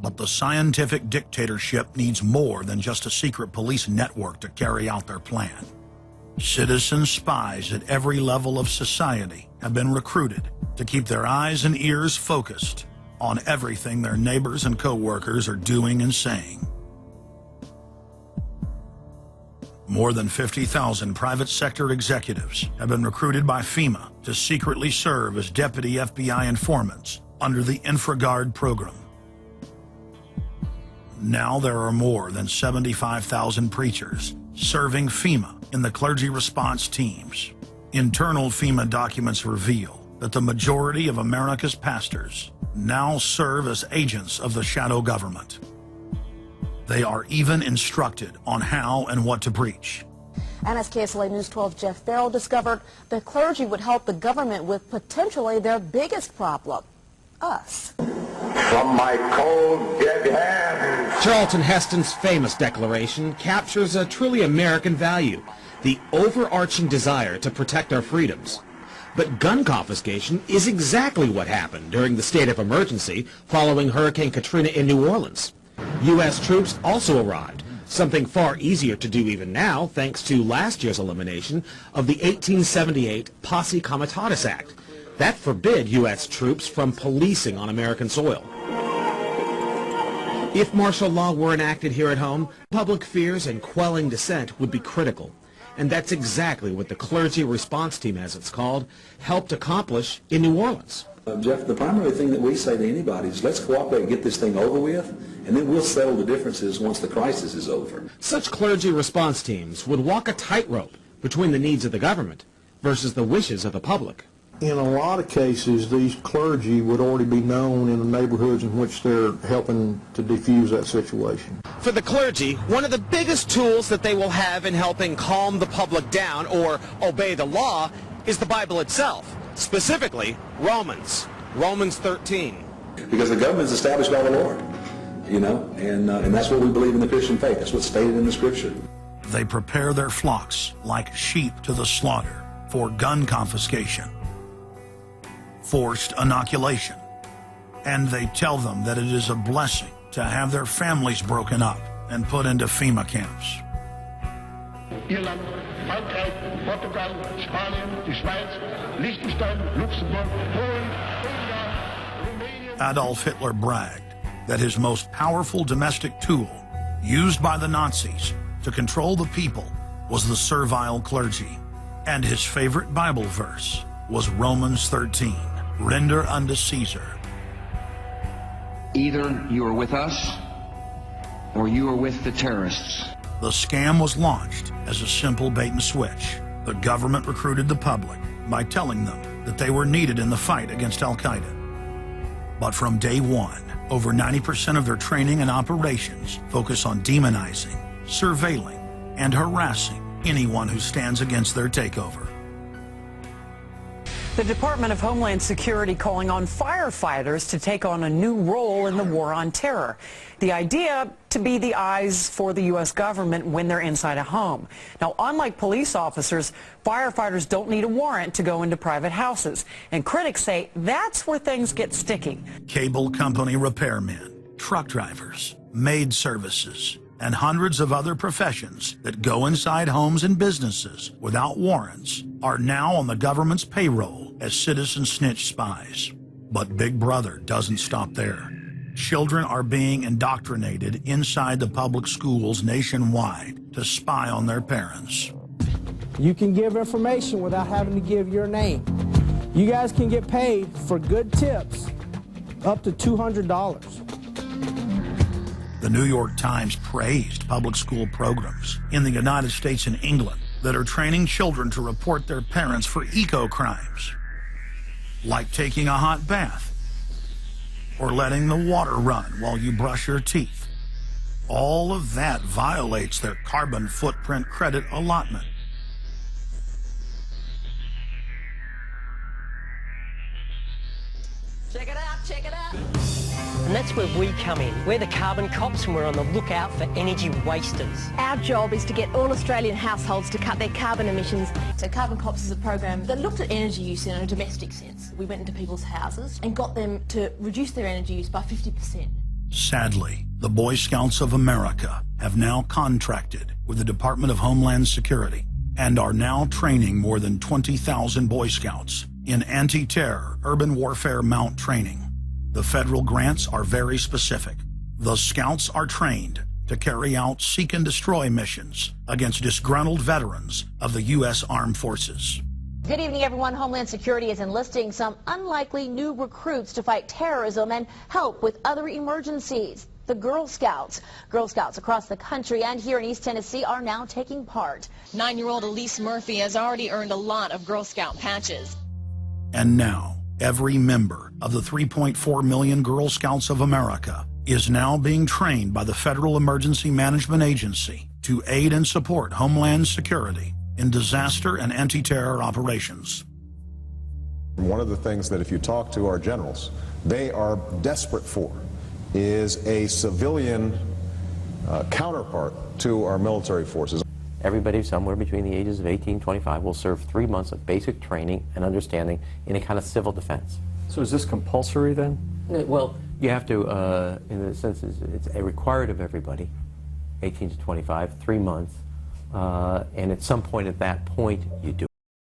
But the scientific dictatorship needs more than just a secret police network to carry out their plan. Citizen spies at every level of society have been recruited to keep their eyes and ears focused on everything their neighbors and co-workers are doing and saying. More than 50,000 private sector executives have been recruited by FEMA to secretly serve as deputy FBI informants under the InfraGard program. Now there are more than 75,000 preachers serving FEMA in the clergy response teams. Internal FEMA documents reveal that the majority of America's pastors now serve as agents of the shadow government. They are even instructed on how and what to preach. And as KSLA News 12's Jeff Farrell discovered, the clergy would help the government with potentially their biggest problem, us. From my cold, dead hands. Charlton Heston's famous declaration captures a truly American value, the overarching desire to protect our freedoms. But gun confiscation is exactly what happened during the state of emergency following Hurricane Katrina in New Orleans. U.S. troops also arrived, something far easier to do even now thanks to last year's elimination of the 1878 Posse Comitatus Act. That forbid U.S. troops from policing on American soil. If martial law were enacted here at home, public fears and quelling dissent would be critical. And that's exactly what the Clergy Response Team, as it's called, helped accomplish in New Orleans. Jeff, the primary thing that we say to anybody is let's cooperate and get this thing over with, and then we'll settle the differences once the crisis is over. Such clergy response teams would walk a tightrope between the needs of the government versus the wishes of the public. In a lot of cases, these clergy would already be known in the neighborhoods in which they're helping to defuse that situation. For the clergy, one of the biggest tools that they will have in helping calm the public down or obey the law is the Bible itself, specifically Romans 13. Because the government is established by the Lord, you know, and that's what we believe in the Christian faith. That's what's stated in the Scripture. They prepare their flocks like sheep to the slaughter for gun confiscation, forced inoculation, and they tell them that it is a blessing to have their families broken up and put into FEMA camps. Irland, Frankreich, Portugal, Spanien, die Schweiz, Liechtenstein, Luxembourg, Polen, Ungarn, Romania. Adolf Hitler bragged that his most powerful domestic tool, used by the Nazis to control the people, was the servile clergy. And his favorite Bible verse was Romans 13, render unto Caesar. Either you are with us or you are with the terrorists. The scam was launched as a simple bait and switch. The government recruited the public by telling them that they were needed in the fight against Al-Qaeda. But from day one, over 90% of their training and operations focus on demonizing, surveilling, and harassing anyone who stands against their takeover. The Department of Homeland Security calling on firefighters to take on a new role in the war on terror. The idea to be the eyes for the U.S. government when they're inside a home. Now, unlike police officers, firefighters don't need a warrant to go into private houses. And critics say that's where things get sticky. Cable company repairmen, truck drivers, maid services, and hundreds of other professions that go inside homes and businesses without warrants are now on the government's payroll as citizen snitch spies. But Big Brother doesn't stop there. Children are being indoctrinated inside the public schools nationwide to spy on their parents. You can give information without having to give your name. You guys can get paid for good tips up to $200. The New York Times praised public school programs in the United States and England that are training children to report their parents for eco-crimes, like taking a hot bath or letting the water run while you brush your teeth. All of that violates their carbon footprint credit allotment. Check it out, check it out. And that's where we come in. We're the carbon cops and we're on the lookout for energy wasters. Our job is to get all Australian households to cut their carbon emissions. So Carbon Cops is a program that looked at energy use in a domestic sense. We went into people's houses and got them to reduce their energy use by 50%. Sadly, the Boy Scouts of America have now contracted with the Department of Homeland Security and are now training more than 20,000 Boy Scouts in anti-terror urban warfare mount training. The federal grants are very specific. The Scouts are trained to carry out seek and destroy missions against disgruntled veterans of the U.S. Armed Forces. Good evening, everyone. Homeland Security is enlisting some unlikely new recruits to fight terrorism and help with other emergencies. The Girl Scouts. Girl Scouts across the country and here in East Tennessee are now taking part. 9-year-old Elise Murphy has already earned a lot of Girl Scout patches. And now, every member of the 3.4 million Girl Scouts of America is now being trained by the Federal Emergency Management Agency to aid and support Homeland Security in disaster and anti-terror operations. One of the things that if you talk to our generals, they are desperate for is a civilian counterpart to our military forces. Everybody somewhere between the ages of 18 and 25 will serve 3 months of basic training and understanding in a kind of civil defense. So is this compulsory then? Well, you have to, in a sense, it's required of everybody, 18 to 25, 3 months, and at some point at that point you do